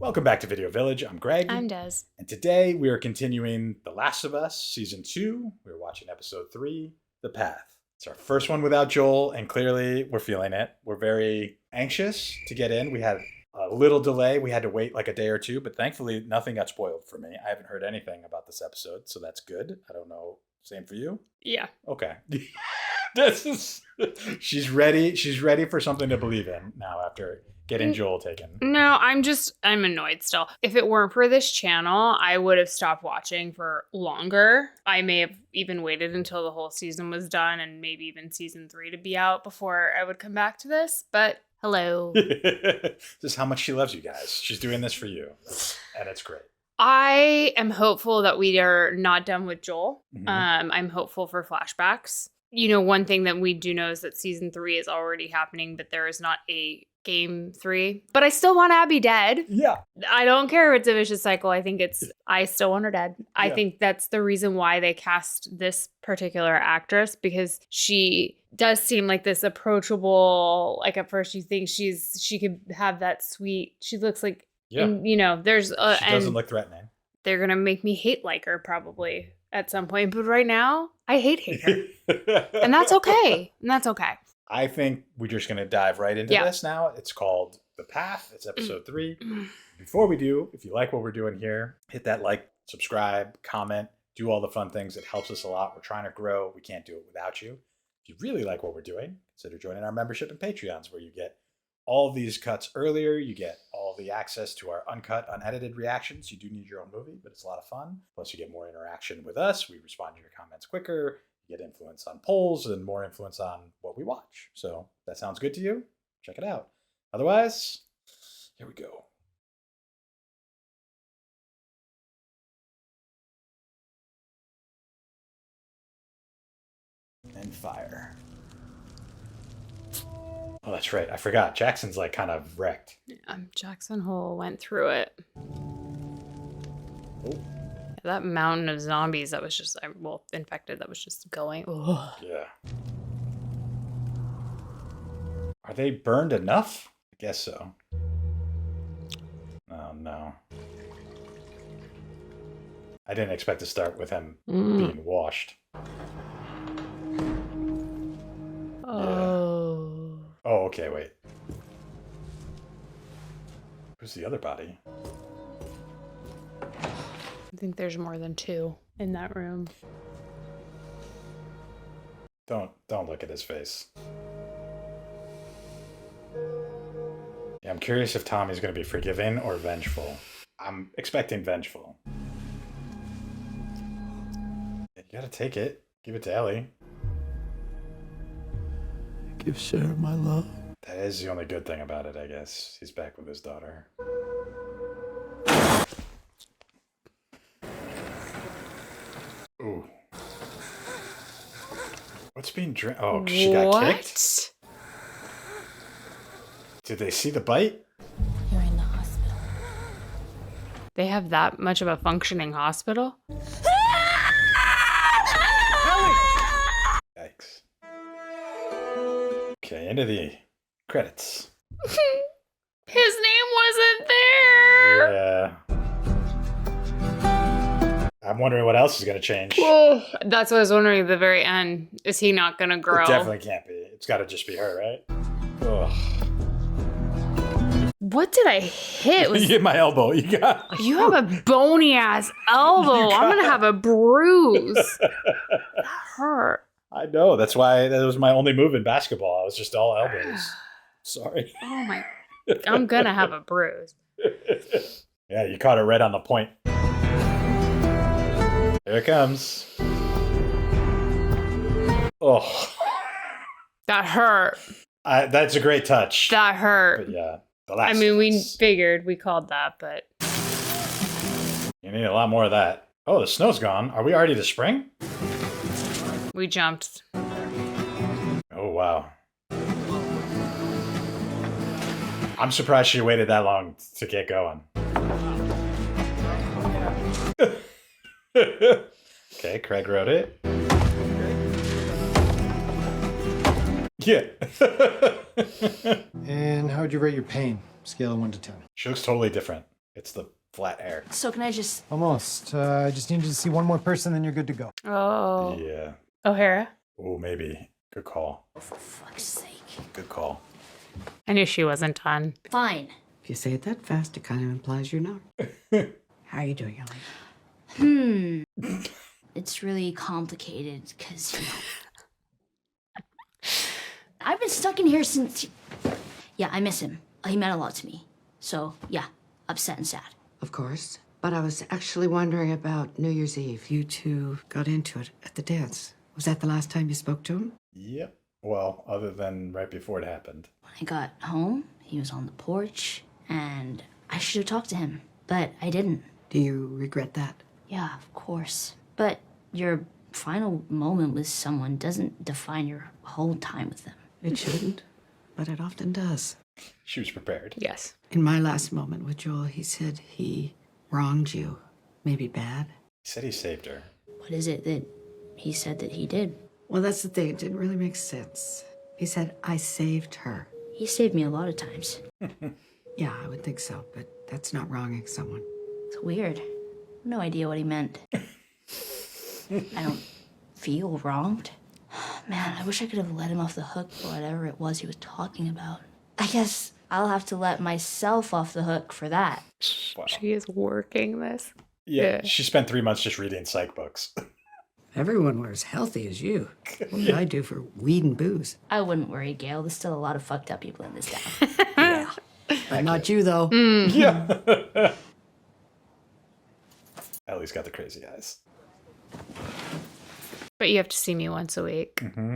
Welcome back to Video Village. I'm Greg. I'm Des. And today we are continuing The Last of Us Season 2. We're watching Episode 3, The Path. It's our first one without Joel, and clearly we're feeling it. We're very anxious to get in. We had a little delay. We had to wait like a day or two, but thankfully nothing got spoiled for me. I haven't heard anything about this episode, so that's good. I don't know. Same for you? Yeah. Okay. She's ready. She's ready for something to believe in now after getting Joel taken. No, I'm annoyed still. If it weren't for this channel, I would have stopped watching for longer. I may have even waited until the whole season was done and maybe even season 3 to be out before I would come back to this. But hello. This is how much she loves you guys. She's doing this for you. And it's great. I am hopeful that we are not done with Joel. Mm-hmm. I'm hopeful for flashbacks. You know, one thing that we do know is that season 3 is already happening, but there is not a game 3. But I still want Abby dead. Yeah. I don't care if it's a vicious cycle. I still want her dead. I think that's the reason why they cast this particular actress, because she does seem like this approachable, like at first you think she could have that sweet, she looks like, and, you know, there's she doesn't look threatening. They're going to make me hate like her probably at some point. But right now, I hate her. And that's okay. I think we're just going to dive right into this now. It's called The Path. It's episode 3. Before we do, if you like what we're doing here, hit that like, subscribe, comment, do all the fun things. It helps us a lot. We're trying to grow. We can't do it without you. If you really like what we're doing, consider joining our membership and Patreons, where you get all of these cuts earlier. You get all the access to our uncut, unedited reactions. You do need your own movie, but it's a lot of fun. Plus, you get more interaction with us. We respond to your comments quicker. You get influence on polls and more influence on what we watch. So if that sounds good to you, check it out. Otherwise, here we go. And fire. Oh, that's right. I forgot. Jackson's like kind of wrecked. Yeah, Jackson Hole went through it. Oh. That mountain of zombies that was just, infected, that was just going. Ugh. Yeah. Are they burned enough? I guess so. Oh, no. I didn't expect to start with him being washed. Oh. Oh, okay, wait. Who's the other body? I think there's more than 2 in that room. Don't look at his face. Yeah, I'm curious if Tommy's going to be forgiving or vengeful. I'm expecting vengeful. You gotta take it. Give it to Ellie. Give Sarah my love. That is the only good thing about it, I guess. He's back with his daughter. Ooh. What's being drank? Oh, she got kicked? Did they see the bite? You're in the hospital. They have that much of a functioning hospital? Yikes. Okay, into the credits. His name wasn't there! Yeah. I'm wondering what else is going to change. Oh, that's what I was wondering at the very end. Is he not going to grow? It definitely can't be. It's got to just be her, right? Ugh. What did I hit? You hit my elbow. You have a bony ass elbow. I'm going to have a bruise. That hurt. I know. That's why that was my only move in basketball. I was just all elbows. Sorry. Oh my. I'm going to have a bruise. Yeah, you caught it right on the point. Here it comes. Oh. That hurt. That's a great touch. That hurt. But yeah. The last we figured, we called that, but. You need a lot more of that. Oh, the snow's gone. Are we already to spring? We jumped. Oh, wow. I'm surprised she waited that long to get going. Okay, Craig wrote it. Yeah. And how would you rate your pain? Scale of 1 to 10. She looks totally different. It's the flat air. So can I just... Almost. I just need to see one more person, then you're good to go. Oh. Yeah. O'Hara? Oh, maybe. Good call. Oh, for fuck's sake. Good call. I knew she wasn't done. Fine. If you say it that fast, it kind of implies you're not. How are you doing, Ellie? It's really complicated, because, you know... I've been stuck in here since... Yeah, I miss him. He meant a lot to me. So, yeah, upset and sad. Of course. But I was actually wondering about New Year's Eve. You two got into it at the dance. Was that the last time you spoke to him? Yep. Well, other than right before it happened. When I got home, he was on the porch, and I should have talked to him, but I didn't. Do you regret that? Yeah, of course. But your final moment with someone doesn't define your whole time with them. It shouldn't, but it often does. She was prepared. Yes. In my last moment with Joel, he said he wronged you. Maybe bad. He said he saved her. What is it that he said that he did? Well, that's the thing. It didn't really make sense. He said, I saved her. He saved me a lot of times. Yeah, I would think so, but that's not wronging someone. It's weird. No idea what he meant. I don't feel wronged. Man, I wish I could have let him off the hook for whatever it was he was talking about. I guess I'll have to let myself off the hook for that. Wow. She is working this. Yeah. She spent 3 months just reading psych books. Everyone were as healthy as you. What did I do for weed and booze? I wouldn't worry, Gail. There's still a lot of fucked up people in this town. Yeah. But not you, though. Yeah. Ellie's got the crazy eyes. But you have to see me once a week. Mm-hmm.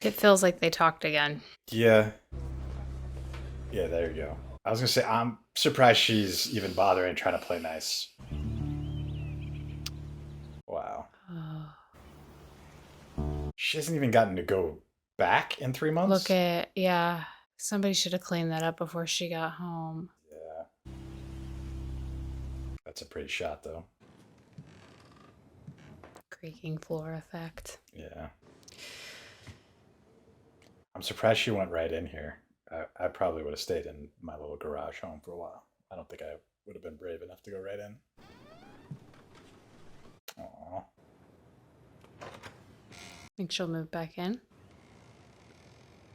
It feels like they talked again. Yeah. Yeah, there you go. I was going to say, I'm surprised she's even bothering trying to play nice. Wow. She hasn't even gotten to go back in 3 months? Look at, yeah. Somebody should have cleaned that up before she got home. Yeah. That's a pretty shot, though. Creaking floor effect. Yeah. I'm surprised she went right in here. I probably would have stayed in my little garage home for a while. I don't think I would have been brave enough to go right in. Aww. Think she'll move back in?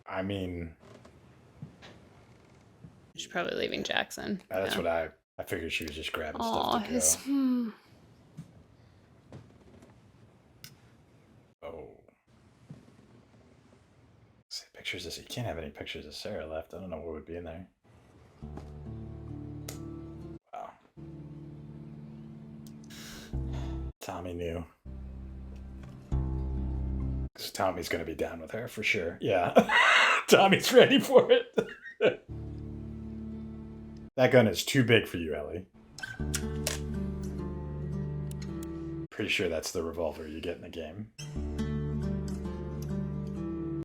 I mean... She's probably leaving Jackson. That's Yeah. what I figured she was just grabbing Aw, stuff to go. his... Oh. See, pictures of... You can't have any pictures of Sarah left. I don't know what would be in there. Wow. Tommy knew. Because Tommy's going to be down with her for sure. Yeah. Tommy's ready for it. That gun is too big for you, Ellie. Pretty sure that's the revolver you get in the game.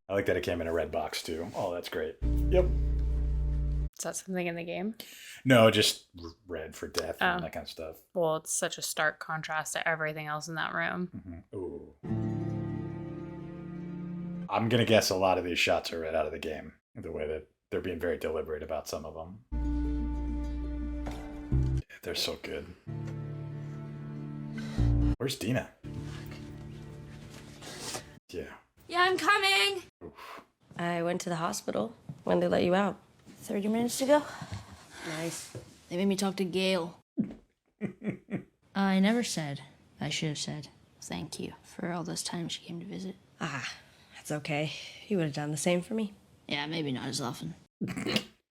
I like that it came in a red box too. Oh, that's great. Yep. Is that something in the game? No, just red for death and Oh. that kind of stuff. Well, it's such a stark contrast to everything else in that room. Mm-hmm. Ooh. I'm going to guess a lot of these shots are right out of the game. The way that they're being very deliberate about some of them. They're so good. Where's Dina? Yeah. Yeah, I'm coming. Oof. I went to the hospital. When they let you out? 30 minutes ago. Nice. They made me talk to Gail. I never said. I should have said thank you for all those times she came to visit. Ah, that's okay. You would have done the same for me. Yeah, maybe not as often.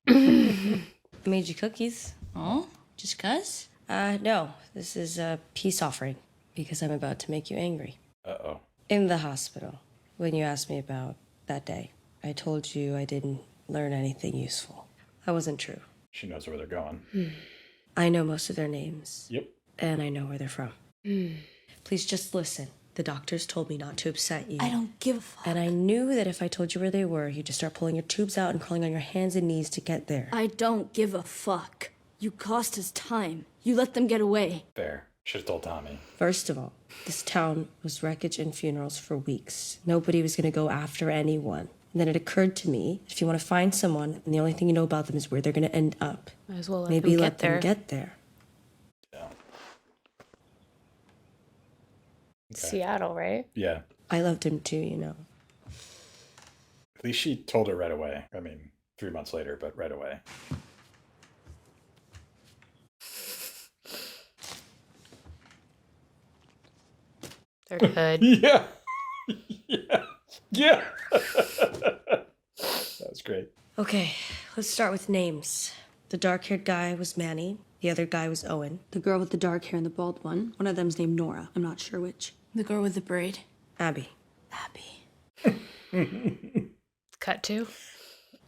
I made you cookies. Oh? Just 'cause? No. This is a peace offering because I'm about to make you angry. Uh-oh. In the hospital, when you asked me about that day, I told you I didn't learn anything useful. That wasn't true. She knows where they're going. I know most of their names. Yep. And I know where they're from. Please just listen. The doctors told me not to upset you. I don't give a fuck. And I knew that if I told you where they were, you'd just start pulling your tubes out and crawling on your hands and knees to get there. I don't give a fuck. You cost us time. You let them get away. Fair. Should have told Tommy. First of all, this town was wreckage and funerals for weeks. Nobody was going to go after anyone. And then it occurred to me, if you want to find someone and the only thing you know about them is where they're going to end up, Might as well let maybe them let get there. them get there. Yeah. Okay. Seattle, right? Yeah. I loved him too, you know. At least she told her right away. I mean, 3 months later, but right away. They're good. Yeah. Yeah. Yeah. That was great. Okay, let's start with names. The dark-haired guy was Manny. The other guy was Owen. The girl with the dark hair and the bald one of them's named Nora. I'm not sure which. The girl with the braid. Abby. Abby. Cut to.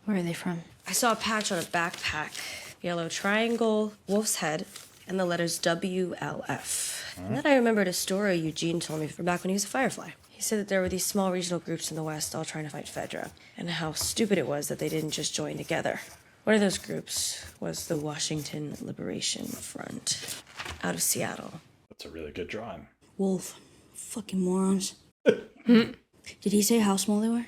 Where are they from? I saw a patch on a backpack. Yellow triangle, wolf's head, and the letters WLF. And then I remembered a story Eugene told me from back when he was a Firefly. He said that there were these small regional groups in the West all trying to fight Fedra, and how stupid it was that they didn't just join together. One of those groups was the Washington Liberation Front, out of Seattle. That's a really good drawing. Wolf. Fucking morons. Did he say how small they were?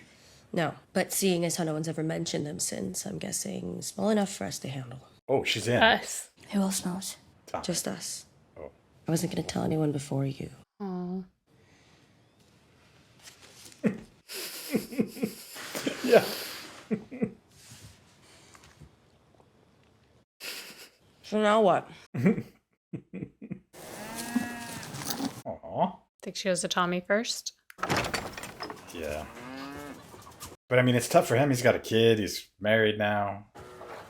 No, but seeing as how no one's ever mentioned them since, I'm guessing small enough for us to handle. Oh, she's in. Us. Who else knows? Tom. Just us. Oh. I wasn't going to tell anyone before you. Aw. Yeah. So now what? Aw. Think she goes to Tommy first? Yeah. But I mean, it's tough for him. He's got a kid. He's married now.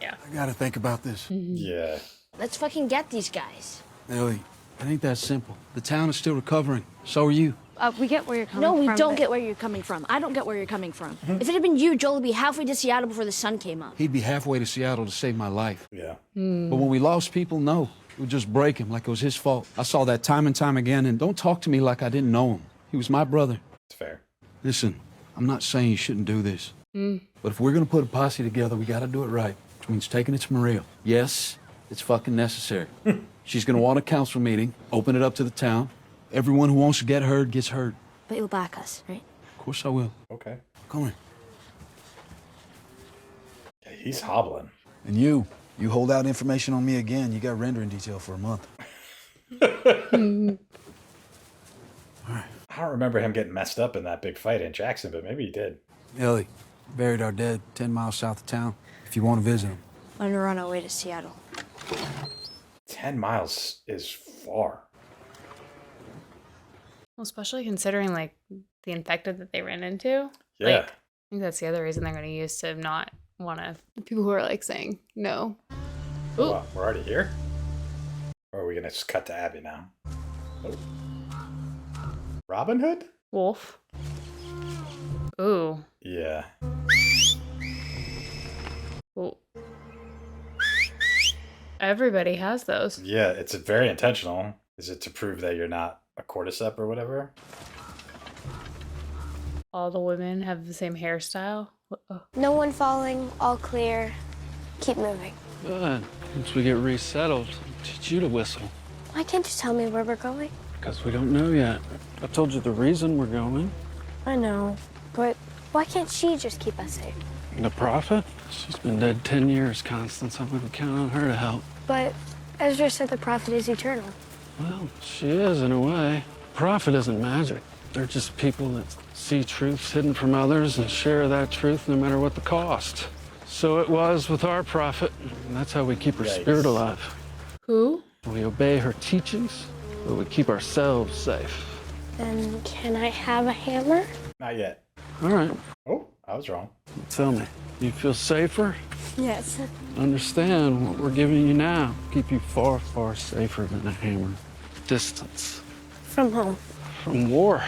I gotta think about this. Yeah. Let's fucking get these guys. Ellie, it ain't that simple. The town is still recovering. So are you. We get where you're coming from. No, we don't get where you're coming from. I don't get where you're coming from. If it had been you, Joel would be halfway to Seattle before the sun came up. He'd be halfway to Seattle to save my life. Yeah. But when we lost people, no. It would just break him like it was his fault. I saw that time and time again, and don't talk to me like I didn't know him. He was my brother. It's fair. Listen, I'm not saying you shouldn't do this. But if we're gonna put a posse together, we gotta do it right. Which means taking it to Maria. Yes, it's fucking necessary. She's gonna want a council meeting, open it up to the town. Everyone who wants to get heard gets heard. But you'll back us, right? Of course I will. Okay. Come here. Yeah, he's hobbling. And you hold out information on me again, you got rendering detail for a month. I don't remember him getting messed up in that big fight in Jackson, but maybe he did. Ellie, buried our dead 10 miles south of town. If you want to visit them. I'm gonna run away to Seattle. 10 miles is far. Well, especially considering like the infected that they ran into. Yeah. Like, I think that's the other reason they're going to use to not want to. The people who are like saying no. Oh, wow, we're already here? Or are we going to just cut to Abby now? Oh. Robin Hood? Wolf. Ooh. Yeah. Ooh. Everybody has those. Yeah, it's very intentional. Is it to prove that you're not a cordyceps or whatever? All the women have the same hairstyle. Oh. No one falling, all clear. Keep moving. Good. Once we get resettled, I'll teach you to whistle. Why can't you tell me where we're going? Because we don't know yet. I told you the reason we're going. I know, but why can't she just keep us safe? The prophet? She's been dead 10 years, Constance. I wouldn't count on her to help. But Ezra said the prophet is eternal. Well, she is in a way. Prophet isn't magic. They're just people that see truths hidden from others and share that truth no matter what the cost. So it was with our prophet, and that's how we keep her spirit alive. Who? We obey her teachings, but we keep ourselves safe. Then can I have a hammer? Not yet. All right, Oh, I was wrong. tell me, you feel safer? Yes. Understand what we're giving you now. Keep you far, far safer than a hammer. Distance. From home. From war.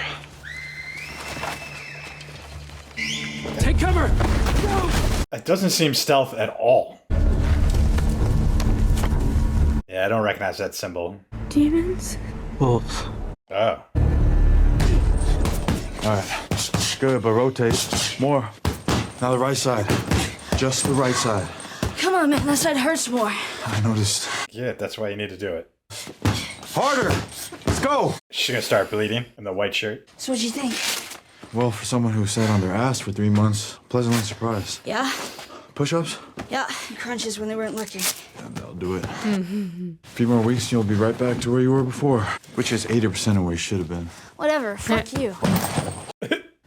Take cover! It doesn't seem stealth at all. Yeah, I don't recognize that symbol. Demons? Wolves. Oh. All right. Good, but rotate. More. Now the right side. Just the right side. Come on, man. That side hurts more. I noticed. Yeah, that's why you need to do it. Harder! Let's go! She's gonna start bleeding in the white shirt. So what'd you think? Well, for someone who sat on their ass for 3 months, pleasantly surprised. Yeah? Push-ups? Yeah. Crunches when they weren't looking. And that'll do it. A few more weeks and you'll be right back to where you were before. Which is 80% of where you should have been. Whatever. Fuck you.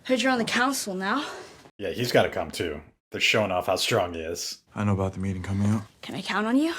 Heard you're on the council now. Yeah, he's got to come too. They're showing off how strong he is. I know about the meeting coming up. Can I count on you?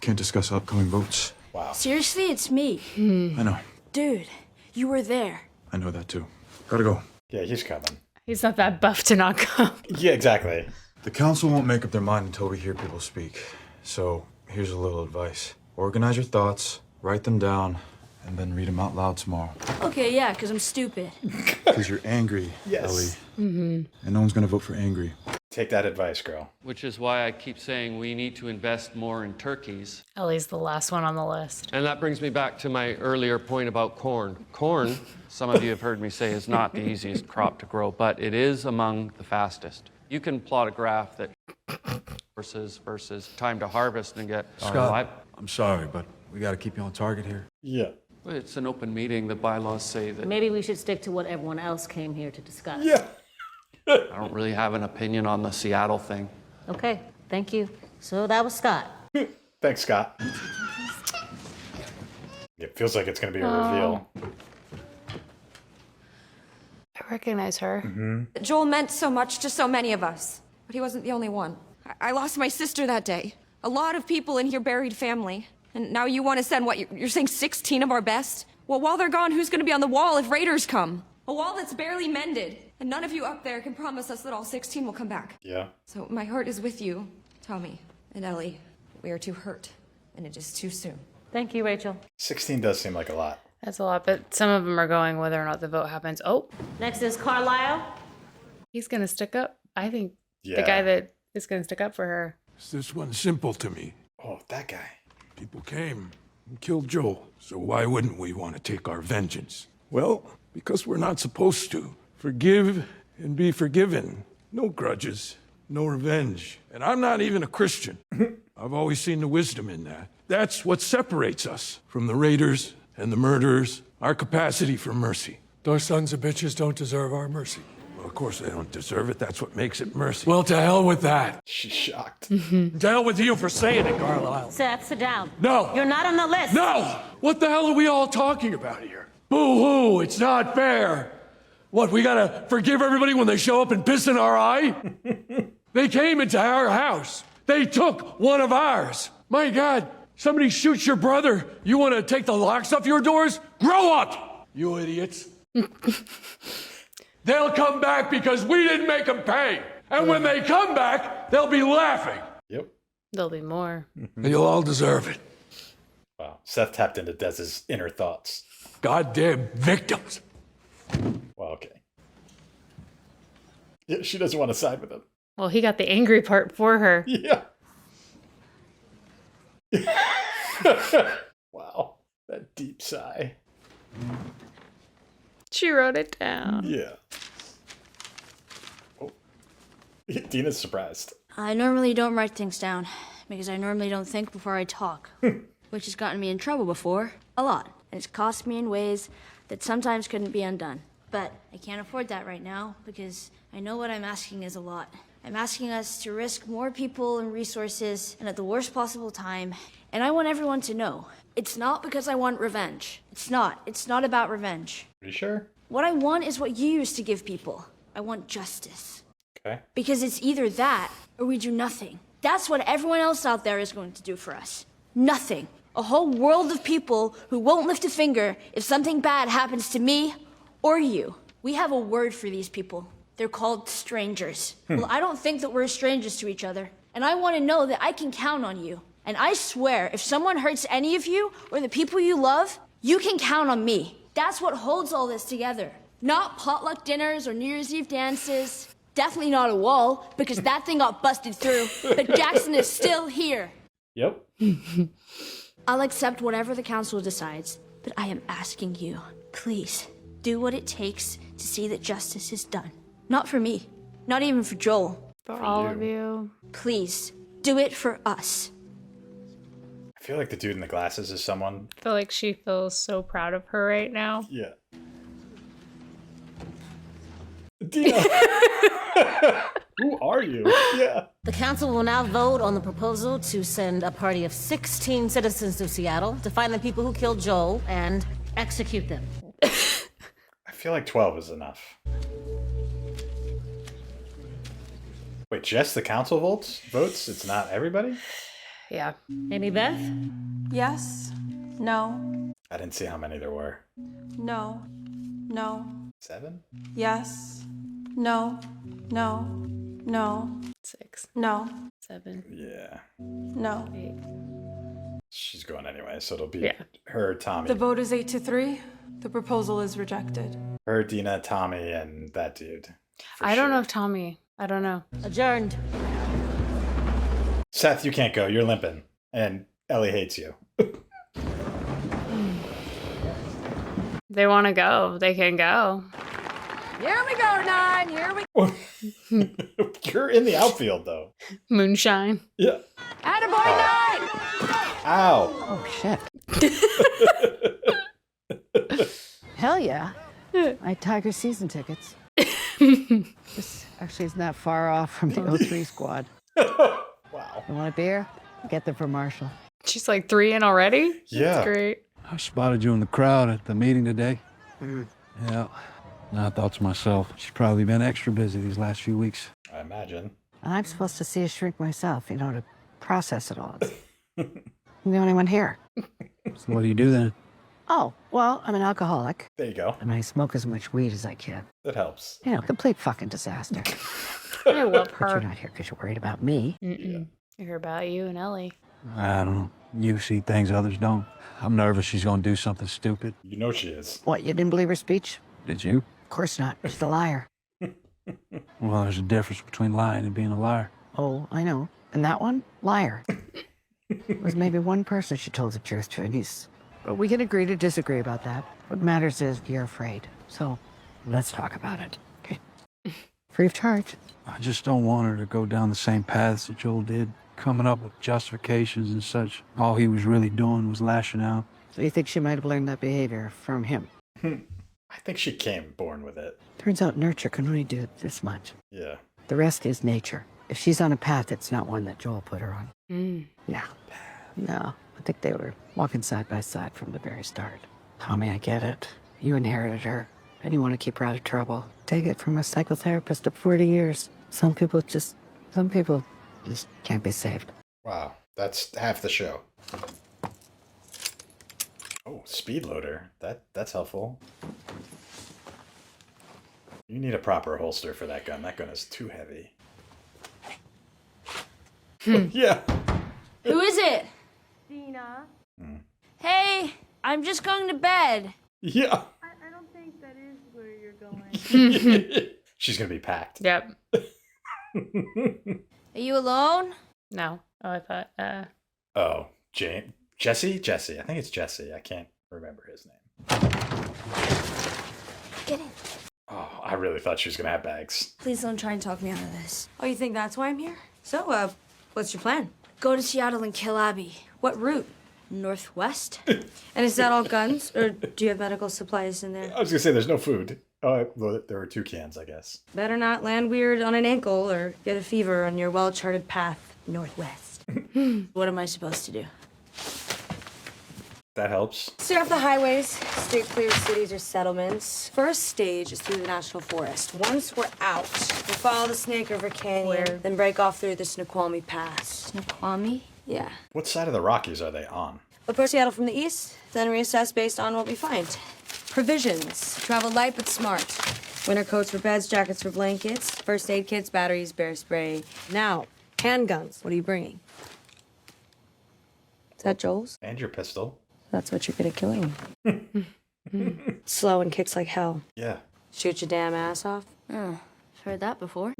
Can't discuss upcoming votes. Wow. Seriously, it's me. I know. Dude, you were there. I know that too. Gotta go. Yeah, he's coming. He's not that buff to not come. Yeah, exactly. The council won't make up their mind until we hear people speak. So here's a little advice. Organize your thoughts, write them down, and then read them out loud tomorrow. Okay, yeah, because I'm stupid. Because you're angry, Yes. Ellie. And no one's gonna vote for angry. Take that advice, girl. Which is why I keep saying we need to invest more in turkeys. Ellie's the last one on the list. And that brings me back to my earlier point about corn. Corn, some of you have heard me say, is not the easiest crop to grow, but it is among the fastest. You can plot a graph that versus time to harvest and get... Scott, I'm sorry, but we got to keep you on target here. Yeah. It's an open meeting. The bylaws say that... Maybe we should stick to what everyone else came here to discuss. Yeah. I don't really have an opinion on the Seattle thing. Okay, thank you. So that was Scott. Thanks, Scott. It feels like it's going to be a reveal. I recognize her. Joel meant so much to so many of us, but he wasn't the only one. I lost my sister that day. A lot of people in here buried family. And now you want to send, what, you're saying 16 of our best? Well, while they're gone, who's going to be on the wall if raiders come? A wall that's barely mended. And none of you up there can promise us that all 16 will come back. Yeah. So my heart is with you, Tommy and Ellie. We are too hurt, and it is too soon. Thank you, Rachel. 16 does seem like a lot. That's a lot, but some of them are going whether or not the vote happens. Oh, Next is Carlisle. he's going to stick up. I think the Yeah. guy that is going to stick up for her. This one's simple to me. Oh, that guy. People came and killed Joel, so why wouldn't we want to take our vengeance? Well, because we're not supposed to. Forgive and be forgiven. No grudges, no revenge. And I'm not even a Christian. I've always seen the wisdom in that. That's what separates us from the raiders and the murderers, our capacity for mercy. Those sons of bitches don't deserve our mercy. Well, of course they don't deserve it. That's what makes it mercy. Well, to hell with that. She's shocked. To hell with you for saying it, Carlisle. Seth, sit down. No. You're not on the list. No! What the hell are we all talking about here? Boo-hoo, it's not fair. What, we gotta forgive everybody when they show up and piss in our eye? They came into our house. They took one of ours. My God, somebody shoots your brother. You want to take the locks off your doors? Grow up, you idiots. They'll come back because we didn't make them pay. And when they come back, they'll be laughing. Yep. There'll be more. And you'll all deserve it. Wow. Seth tapped into Dez's inner thoughts. Goddamn victims. Well, okay. Yeah, she doesn't want to side with him. Well, he got the angry part for her. Yeah. Wow. That deep sigh. She wrote it down. Yeah. Oh. Dina's surprised. I normally don't write things down because I normally don't think before I talk, which has gotten me in trouble before, a lot. And it's cost me in ways that sometimes couldn't be undone. But I can't afford that right now because I know what I'm asking is a lot. I'm asking us to risk more people and resources and at the worst possible time. And I want everyone to know, it's not because I want revenge. It's not. It's not about revenge. Are you sure? What I want is what you used to give people. I want justice. Okay. Because it's either that or we do nothing. That's what everyone else out there is going to do for us. Nothing. A whole world of people who won't lift a finger if something bad happens to me or you. We have a word for these people. They're called strangers. Well, I don't think that we're strangers to each other. And I want to know that I can count on you. And I swear, if someone hurts any of you or the people you love, you can count on me. That's what holds all this together. Not potluck dinners or New Year's Eve dances. Definitely not a wall, because that thing got busted through. But Jackson is still here. Yep. I'll accept whatever the council decides, but I am asking you, please, do what it takes to see that justice is done. Not for me. Not even for Joel. For all of you. Please, do it for us. I feel like the dude in the glasses is someone. I feel like she feels so proud of her right now. Yeah. Dina. Who are you? Yeah. The council will now vote on the proposal to send a party of 16 citizens to Seattle to find the people who killed Joel and execute them. I feel like 12 is enough. Wait, just the council votes? It's not everybody? Yeah. Amy Beth? Yes. No. I didn't see how many there were. No. No. 7? Yes. No. No. No. 6. No. 7. Yeah. No. 8. She's going anyway, so it'll be her, Tommy. The vote is 8-3. The proposal is rejected. Her, Dina, Tommy, and that dude. I don't know if Tommy. I don't know. Adjourned. Seth, you can't go. You're limping. And Ellie hates you. They want to go. They can go. Here we go, 9. Here we You're in the outfield, though. Moonshine. Yeah. Attaboy, 9! Ow. Oh, shit. Hell yeah. I had Tiger season tickets. This actually isn't that far off from the 03 squad. Wow. You want a beer? Get them from Marshall. She's like 3 in already? Yeah. That's great. I spotted you in the crowd at the meeting today. Yeah. And I thought to myself, she's probably been extra busy these last few weeks. I imagine. And I'm supposed to see a shrink myself, to process it all. I'm the only one here. So what do you do then? Oh, well, I'm an alcoholic. There you go. And I smoke as much weed as I can. That helps. Complete fucking disaster. I love But her. you're not here because you're worried about me. Mm-mm. I hear about you and Ellie. I don't know. You see things others don't. I'm nervous she's going to do something stupid. You know she is. What, you didn't believe her speech? Did you? Of course not. She's a liar. Well, there's a difference between lying and being a liar. Oh, I know. And that one? Liar. It was maybe one person she told the truth to, and But we can agree to disagree about that. What matters is you're afraid. So, let's talk about it. Okay? Free of charge. I just don't want her to go down the same paths that Joel did, coming up with justifications and such. All he was really doing was lashing out. So you think she might have learned that behavior from him? I think she came born with it. Turns out nurture can only do this much. Yeah. The rest is nature. If she's on a path, it's not one that Joel put her on. No. No. I think they were walking side by side from the very start. Tommy, I get it. You inherited her, and you want to keep her out of trouble. Take it from a psychotherapist of 40 years. Some people just can't be saved. Wow. That's half the show. Oh, speed loader. That's helpful. You need a proper holster for that gun. That gun is too heavy. Yeah. Who is it? Dina. Hey, I'm just going to bed. Yeah. I don't think that is where you're going. She's going to be packed. Yep. Are you alone? No. Oh, I thought, Oh, Jesse? Jesse. I think it's Jesse. I can't remember his name. Get in. Oh, I really thought she was going to have bags. Please don't try and talk me out of this. Oh, you think that's why I'm here? So, what's your plan? Go to Seattle and kill Abby. What route? Northwest? And is that all guns, or do you have medical supplies in there? I was going to say there's no food. Well, there were 2 cans, I guess. Better not land weird on an ankle or get a fever on your well-charted path northwest. What am I supposed to do? That helps. Stay off the highways, stay clear of cities or settlements. First stage is through the National Forest. Once we're out, we'll follow the Snake River Canyon, then break off through the Snoqualmie Pass. Snoqualmie? Yeah. What side of the Rockies are they on? Approach Seattle from the east, then reassess based on what we find. Provisions. Travel light but smart. Winter coats for beds, jackets for blankets, first aid kits, batteries, bear spray. Now, handguns. What are you bringing? Is that Joel's? And your pistol. That's what you're good at killing him. Slow and kicks like hell. Yeah. Shoot your damn ass off. Oh, I've heard that before.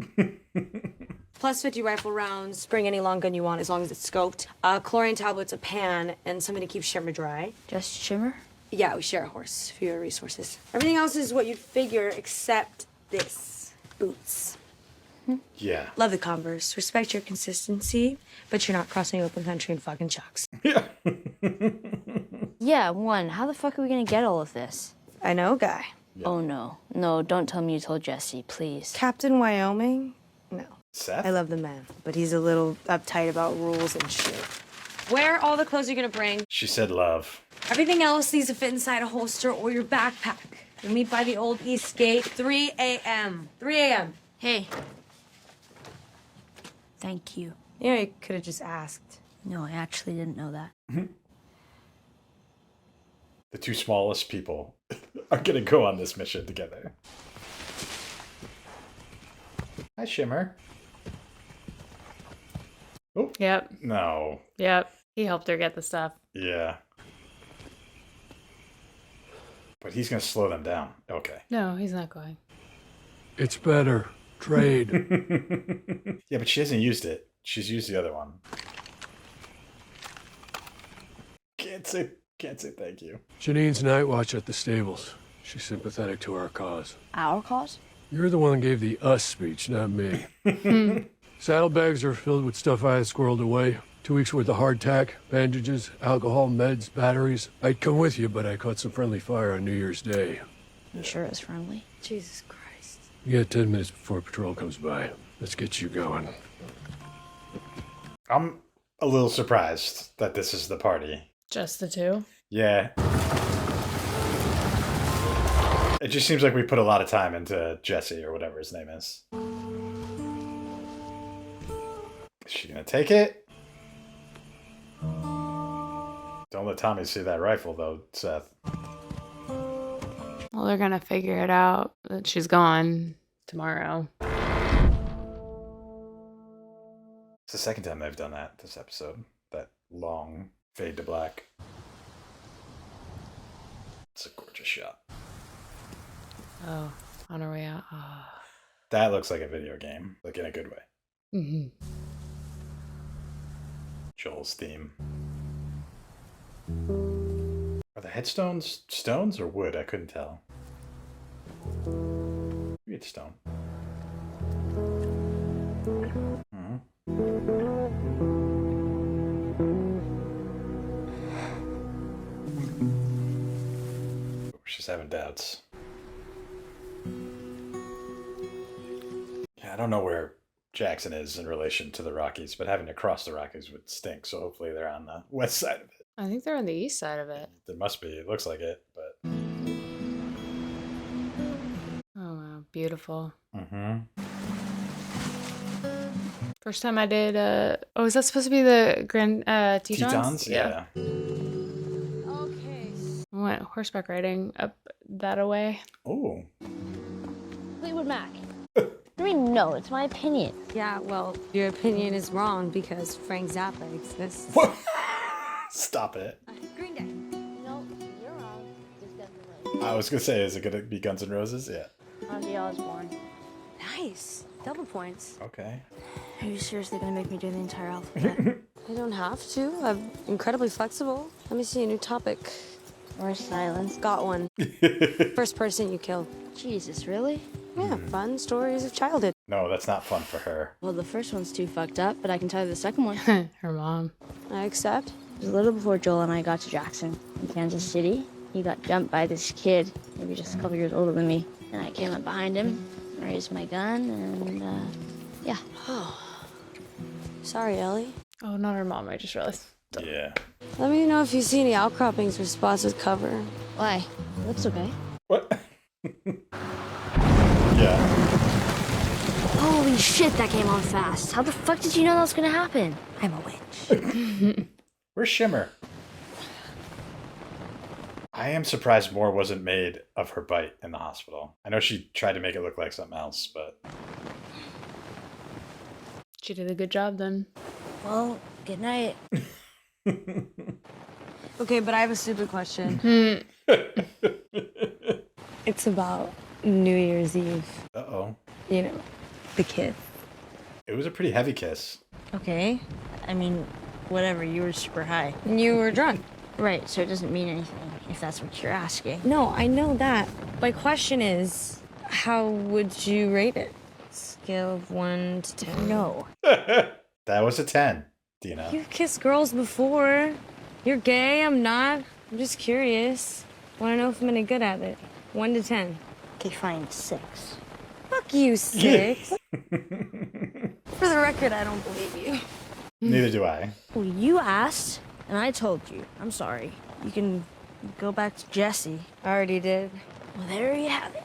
Plus 50 rifle rounds. Bring any long gun you want as long as it's scoped. Chlorine tablets, a pan, and something to keep shimmer dry. Just shimmer? Yeah, we share a horse. Fewer resources. Everything else is what you'd figure except this. Boots. Yeah. Love the Converse. Respect your consistency, but you're not crossing open country in fucking chucks. Yeah, how the fuck are we gonna get all of this? I know, guy. Oh, no. No, don't tell me you told Jesse, please. Captain Wyoming? No. Seth? I love the man, but he's a little uptight about rules and shit. Wear all the clothes you're gonna bring. She said love. Everything else needs to fit inside a holster or your backpack. We'll meet by the old East Gate, 3 a.m. 3 a.m. Hey. Thank you. Yeah, you could have just asked. No, I actually didn't know that. The two smallest people are gonna go on this mission together. Hi, Shimmer. Oh. Yep. No. Yep. He helped her get the stuff. Yeah. But he's gonna slow them down. Okay. No, he's not going. It's better. Trade. Yeah, but she hasn't used it. She's used the other one. Can't say thank you. Janine's night watch at the stables. She's sympathetic to our cause. Our cause? You're the one that gave the us speech, not me. Saddlebags are filled with stuff I had squirreled away. 2 weeks worth of hardtack, bandages, alcohol, meds, batteries. I'd come with you, but I caught some friendly fire on New Year's Day. You sure it's friendly? Jesus Christ. You got 10 minutes before patrol comes by. Let's get you going. I'm a little surprised that this is the party. Just the two? Yeah. It just seems like we put a lot of time into Jesse or whatever his name is. Is she gonna take it? Don't let Tommy see that rifle though, Seth. Well, they're gonna figure it out that she's gone tomorrow. It's the second time they've done that this episode. That long fade to black. It's a gorgeous shot. Oh, on her way out. Oh. That looks like a video game, like in a good way. Mm-hmm. Joel's theme. Are the headstones stones or wood? I couldn't tell. Maybe it's stone. She's having doubts. Yeah, I don't know where Jackson is in relation to the Rockies, but having to cross the Rockies would stink, so hopefully they're on the west side of it. I think they're on the east side of it. There must be. It looks like it, but... Oh, wow. Beautiful. Mm-hmm. First time I did, oh, is that supposed to be the Grand, Tetons? Tetons? Yeah. Okay. I went horseback riding up that away. Oh. Fleetwood Mac. I mean, no, it's my opinion. Yeah, well, your opinion is wrong because Frank Zappa exists. What? Stop it. Green Day. No, you're wrong. Just definitely. I was going to say, is it going to be Guns N' Roses? Yeah. Ozzy Osbourne. Nice. Double points. Okay. Are you seriously gonna make me do the entire alphabet? I don't have to. I'm incredibly flexible. Let me see a new topic. Or silence. Got one. First person you kill. Jesus, really? Yeah, fun stories of childhood. No, that's not fun for her. Well, the first one's too fucked up, but I can tell you the second one. Her mom. I accept. It was a little before Joel and I got to Jackson in Kansas City. He got jumped by this kid, maybe just a couple years older than me. And I came up behind him, raised my gun, and, yeah. Sorry, Ellie. Oh, not her mom, I just realized. Yeah. Let me know if you see any outcroppings or spots with cover. Why? Looks okay. What? Yeah. Holy shit, that came on fast. How the fuck did you know that was gonna happen? I'm a witch. Where's Shimmer? I am surprised more wasn't made of her bite in the hospital. I know she tried to make it look like something else, but... She did a good job then. Well, good night. Okay, but I have a stupid question. It's about New Year's Eve. Uh-oh. You know, the kiss. It was a pretty heavy kiss. Okay. I mean, whatever, you were super high. And you were drunk. Right, so it doesn't mean anything, if that's what you're asking. No, I know that. My question is, how would you rate it? Scale of 1 to 10. No. That was a 10, Dina. You've kissed girls before. You're gay, I'm not. I'm just curious. Want to know if I'm any good at it. 1 to 10. Okay, fine, 6. Fuck you, 6. For the record, I don't believe you. Neither do I. Well, you asked, and I told you. I'm sorry. You can go back to Jesse. I already did. Well, there you have it.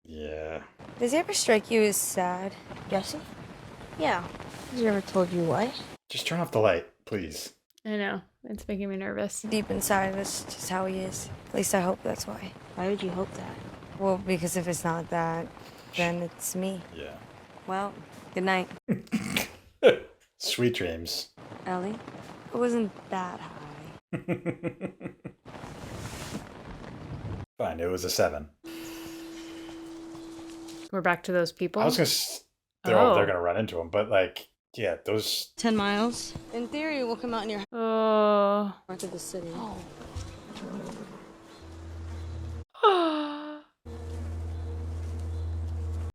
Yeah. Does he ever strike you as sad? Jesse? Yeah. Has he ever told you why? Just turn off the light, please. I know. It's making me nervous. Deep inside, that's just how he is. At least I hope that's why. Why would you hope that? Well, because if it's not that, then it's me. Yeah. Well, good night. Sweet dreams. Ellie, it wasn't that high. Fine, it was a 7. We're back to those people. I was gonna, they're gonna run into them, but like, yeah, those 10 miles. In theory, we'll come out near Oh. parts of the city.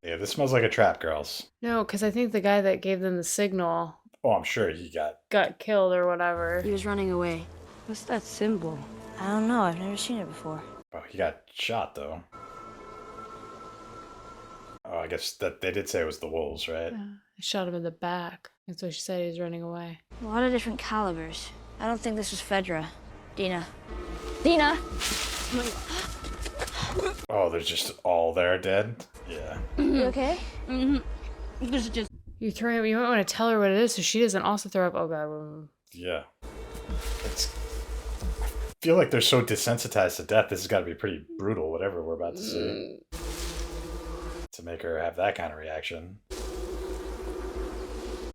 Yeah, this smells like a trap, girls. No, because I think the guy that gave them the signal Oh, I'm sure he got killed or whatever. He was running away. What's that symbol? I don't know. I've never seen it before. Oh, he got shot though. Oh, I guess that they did say it was the wolves, right? Yeah. I shot him in the back. That's what she said. He was running away. A lot of different calibers. I don't think this was Fedra. Dina. Dina! Oh, they're just all there dead? Yeah. You okay? This is just. You might want to tell her what it is so she doesn't also throw up. Oh, God. Yeah. I feel like they're so desensitized to death. This has got to be pretty brutal, whatever we're about to see. To make her have that kind of reaction.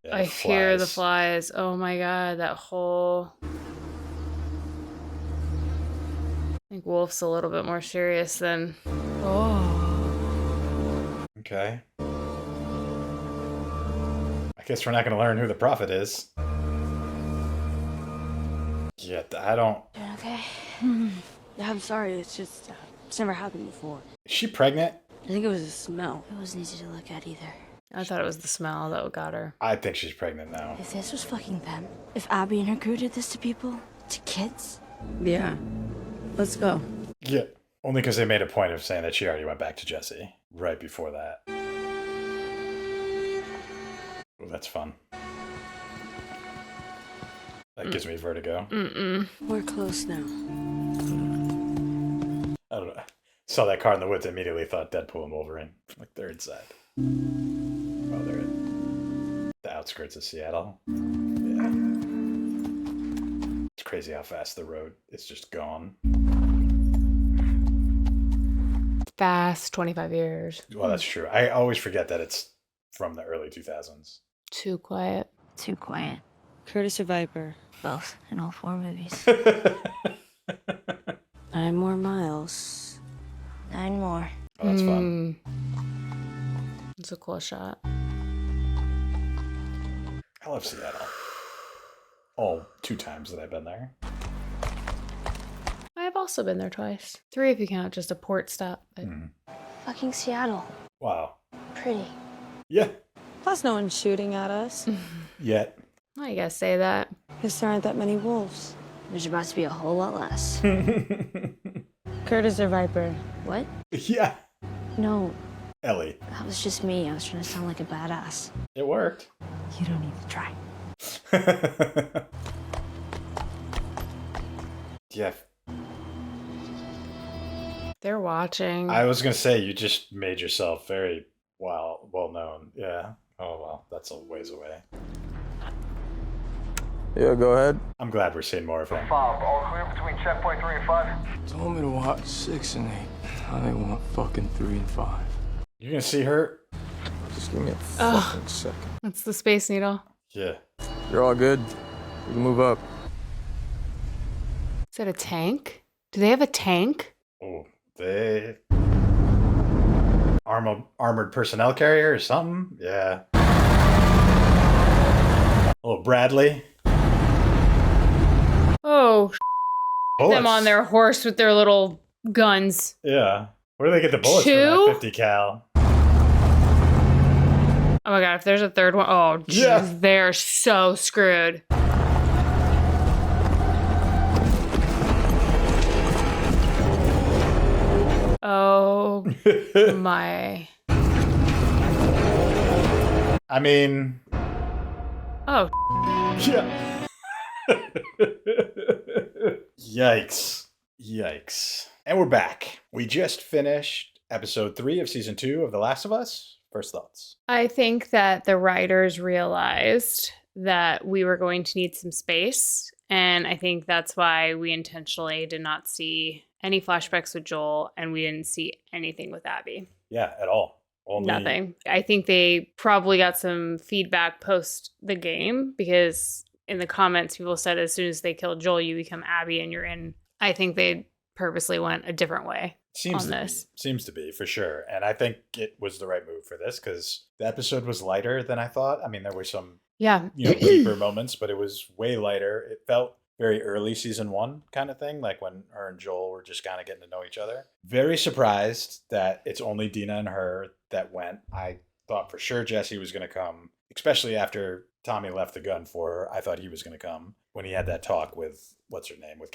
Yeah, I hear the flies. Oh, my God. That whole... I think Wolf's a little bit more serious than... Oh. Okay. I guess we're not going to learn who the prophet is. Yeah, I don't... Doing okay? Yeah, I'm sorry. It's just. It's never happened before. Is she pregnant? I think it was a smell. It wasn't easy to look at either. I thought it was the smell that got her. I think she's pregnant now. If this was fucking them, if Abby and her crew did this to people, to kids... Yeah. Let's go. Yeah. Only because they made a point of saying that she already went back to Jesse right before that. Oh, that's fun. That gives me vertigo. We're close now. I don't know. Saw that car in the woods, immediately thought Deadpool and Wolverine. Like, they're inside. Oh, they're in the outskirts of Seattle. Yeah. It's crazy how fast the road is just gone. Fast, 25 years. Well, that's true. I always forget that it's from the early 2000s. Too quiet. Too quiet. Curtis or Viper? Both, in all 4 movies. 9 more miles. 9 more. Oh, that's fun. It's a cool shot. I love Seattle. All 2 times that I've been there. I've also been there twice. 3 if you count just a port stop. But... Fucking Seattle. Wow. Pretty. Yeah. Plus, no one's shooting at us. Yet. I guess say that. Because there aren't that many wolves. There's about to be a whole lot less. Curtis or Viper? What? Yeah. No, Ellie. that was just me. I was trying to sound like a badass. It worked. You don't need to try. Yeah. They're watching. I was going to say, you just made yourself very well known. Yeah. Oh, well, that's a ways away. Yeah, go ahead. I'm glad we're seeing more of him. 5, all clear between checkpoint 3 and 5. Told me to watch 6 and 8. Now they want fucking 3 and 5. You're going to see her? Just give me a fucking second. That's the Space Needle. Yeah. You're all good. We can move up. Is that a tank? Do they have a tank? Oh, they... Armored personnel carrier or something? Yeah. Oh, Bradley. Oh, Bullets. them on their horse with their little guns. Yeah. Where do they get the bullets 2? from that 50 cal? Oh my God, if there's a third one, oh, geez, Yeah. they're so screwed. Oh Oh my. I mean, Oh. yeah. Yikes. And we're back. We just finished episode 3 of season 2 of The Last of Us. First thoughts. I think that the writers realized that we were going to need some space. And I think that's why we intentionally did not see any flashbacks with Joel, and we didn't see anything with Abby. Yeah, at all. Only... Nothing. I think they probably got some feedback post the game, because in the comments, people said as soon as they kill Joel, you become Abby and you're in. I think they purposely went a different way Seems on to this. Be. Seems to be, for sure. And I think it was the right move for this because the episode was lighter than I thought. I mean, there were some deeper moments, but it was way lighter. It felt very early season 1 kind of thing, like when her and Joel were just kind of getting to know each other. Very surprised that it's only Dina and her that went. I thought for sure Jesse was going to come, especially after Tommy left the gun for her. I thought he was going to come when he had that talk with, what's her name, with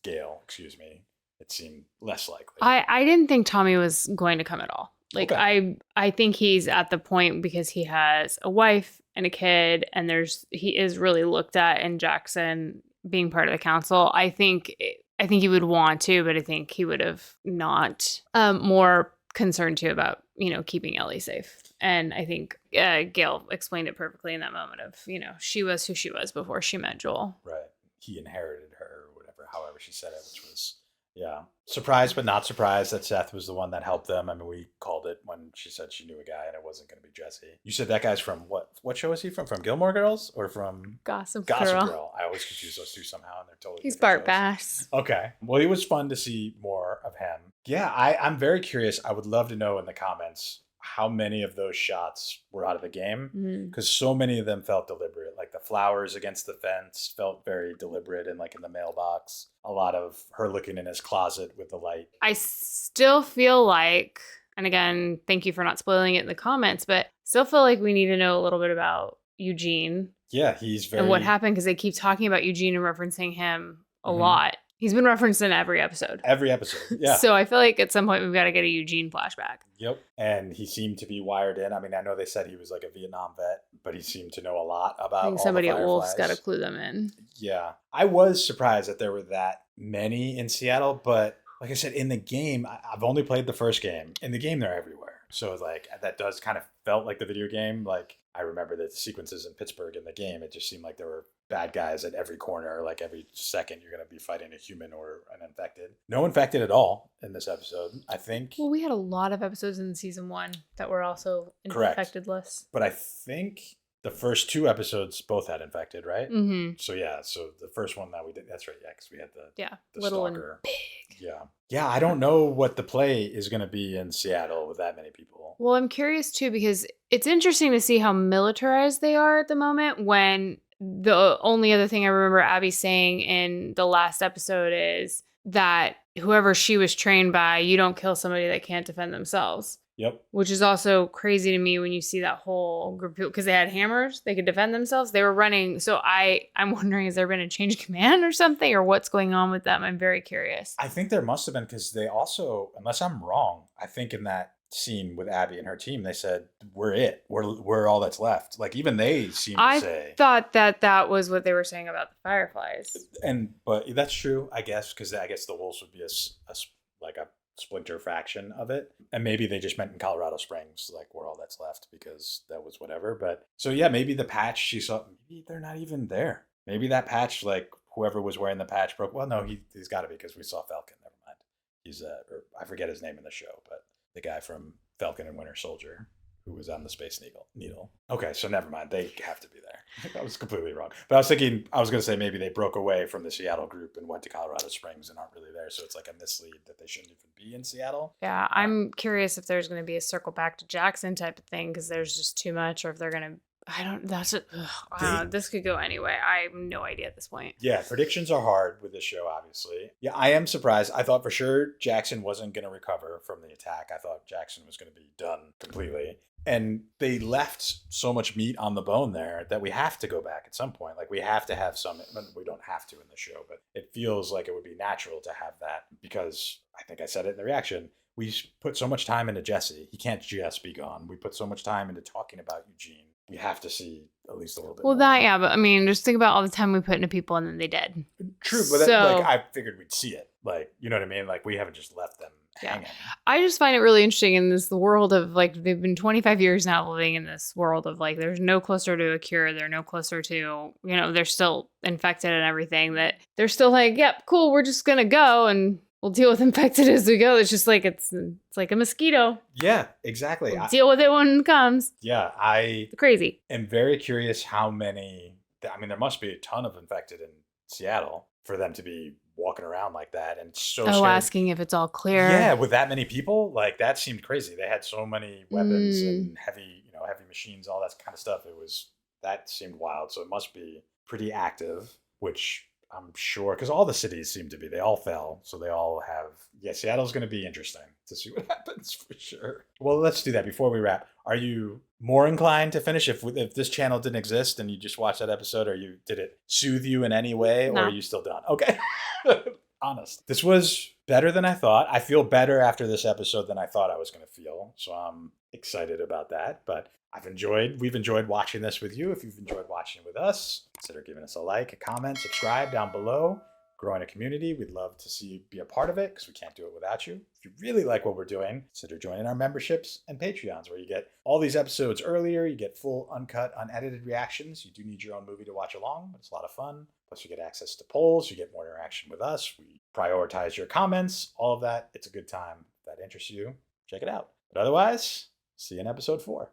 Gail, excuse me. It seemed less likely. I didn't think Tommy was going to come at all. Like, okay. I think he's at the point because he has a wife and a kid, and he is really looked at in Jackson being part of the council. I think he would want to, but I think he would have not. More concerned too about, keeping Ellie safe. And I think Gail explained it perfectly in that moment of, she was who she was before she met Joel. Right. He inherited her or whatever, however she said it, which was, yeah. Surprised but not surprised that Seth was the one that helped them. I mean, we called it when she said she knew a guy and it wasn't going to be Jesse. You said that guy's from what? What show is he from? From Gilmore Girls or from Gossip Girl? I always confuse those two somehow, and they're totally. He's Bart Bass. Okay. Well, it was fun to see more of him. Yeah, I'm very curious. I would love to know in the comments how many of those shots were out of the game, because so many of them felt deliberate. Like the flowers against the fence felt very deliberate, and like in the mailbox, a lot of her looking in his closet with the light. I still feel like, and again, thank you for not spoiling it in the comments, but still feel like we need to know a little bit about Eugene. Yeah, he's very... And what happened, because they keep talking about Eugene and referencing him a lot. He's been referenced in every episode. Every episode, yeah. So I feel like at some point we've got to get a Eugene flashback. Yep. And he seemed to be wired in. I mean, I know they said he was like a Vietnam vet, but he seemed to know a lot about I think somebody at Wolf's got to clue them in. Yeah. I was surprised that there were that many in Seattle, but like I said, in the game, I've only played the first game. In the game, they're everywhere. So like that does kind of felt like the video game. Like I remember the sequences in Pittsburgh in the game. It just seemed like there were bad guys at every corner. Like every second you're going to be fighting a human or an infected. No infected at all in this episode, I think. Well, we had a lot of episodes in season 1 that were also infected lists. But I think the first 2 episodes both had infected, right? Mm-hmm. So yeah, so the first one that we did, that's right, yeah, because we had the little stalker. And big. Yeah, I don't know what the play is going to be in Seattle with that many people. Well, I'm curious too, because it's interesting to see how militarized they are at the moment, when the only other thing I remember Abby saying in the last episode is that whoever she was trained by, you don't kill somebody that can't defend themselves. Yep. Which is also crazy to me when you see that whole group of people, because they had hammers, they could defend themselves. They were running. So I'm wondering, has there been a change of command or something, or what's going on with them? I'm very curious. I think there must have been, because they also, unless I'm wrong, I think in that scene with Abby and her team, they said, we're all that's left. Like even they seem to say. I thought that was what they were saying about the Fireflies. But that's true, I guess, because I guess the Wolves would be a splinter faction of it, and maybe they just meant in Colorado Springs, like we're all that's left, because that was whatever. But so yeah, maybe the patch she saw, maybe they're not even there. Maybe that patch, like whoever was wearing the patch broke. Well, no, he's got to be, because we saw Falcon. Never mind, he's or I forget his name in the show, but the guy from Falcon and Winter Soldier who was on the Space Needle. Okay, so never mind. They have to be there. I was completely wrong. But I was thinking, I was going to say maybe they broke away from the Seattle group and went to Colorado Springs and aren't really there. So it's like a mislead that they shouldn't even be in Seattle. Yeah, I'm curious if there's going to be a circle back to Jackson type of thing, because there's just too much, or if they're going to, this could go anyway. I have no idea at this point. Yeah, predictions are hard with this show, obviously. Yeah, I am surprised. I thought for sure Jackson wasn't going to recover from the attack. I thought Jackson was going to be done completely. And they left so much meat on the bone there that we have to go back at some point. Like we have to have some, we don't have to in the show, but it feels like it would be natural to have that, because I think I said it in the reaction. we put so much time into Jesse. He can't just be gone. We put so much time into talking about Eugene. We have to see at least a little bit Well, more. that, yeah, but I mean, just think about all the time we put into people and then they dead. True, but that, like, I figured we'd see it. Like, you know what I mean? Like, we haven't just left them hanging. I just find it really interesting in this world of, like, they've been 25 years now living in this world of, like, there's no closer to a cure. They're no closer to, you know, they're still infected and everything, that they're still like, yep, cool, we're just going to go and we'll deal with infected as we go. It's just like, it's like a mosquito. Yeah, exactly. We'll deal with it when it comes. Yeah, I crazy. am very curious how many, I mean, there must be a ton of infected in Seattle for them to be walking around like that. And so scary. Asking if it's all clear. Yeah, with that many people, like, that seemed crazy. They had so many weapons and heavy machines, all that kind of stuff. That seemed wild. So it must be pretty active, which I'm sure, because all the cities seem to be, they all fell. So they all have, Seattle's going to be interesting to see what happens for sure. Well, let's do that before we wrap. Are you more inclined to finish if this channel didn't exist and you just watched that episode, or did it soothe you in any way, or are you still done? Okay. Honest. This was better than I thought. I feel better after this episode than I thought I was going to feel. So I'm excited about that. But we've enjoyed watching this with you. If you've enjoyed watching it with us, consider giving us a like, a comment, subscribe down below. Growing a community. We'd love to see you be a part of it because we can't do it without you. If you really like what we're doing, consider joining our memberships and Patreons, where you get all these episodes earlier. You get full, uncut, unedited reactions. You do need your own movie to watch along, but it's a lot of fun. Plus, you get access to polls. You get more interaction with us. We prioritize your comments. All of that. It's a good time. If that interests you, check it out. But otherwise, see you in episode 4.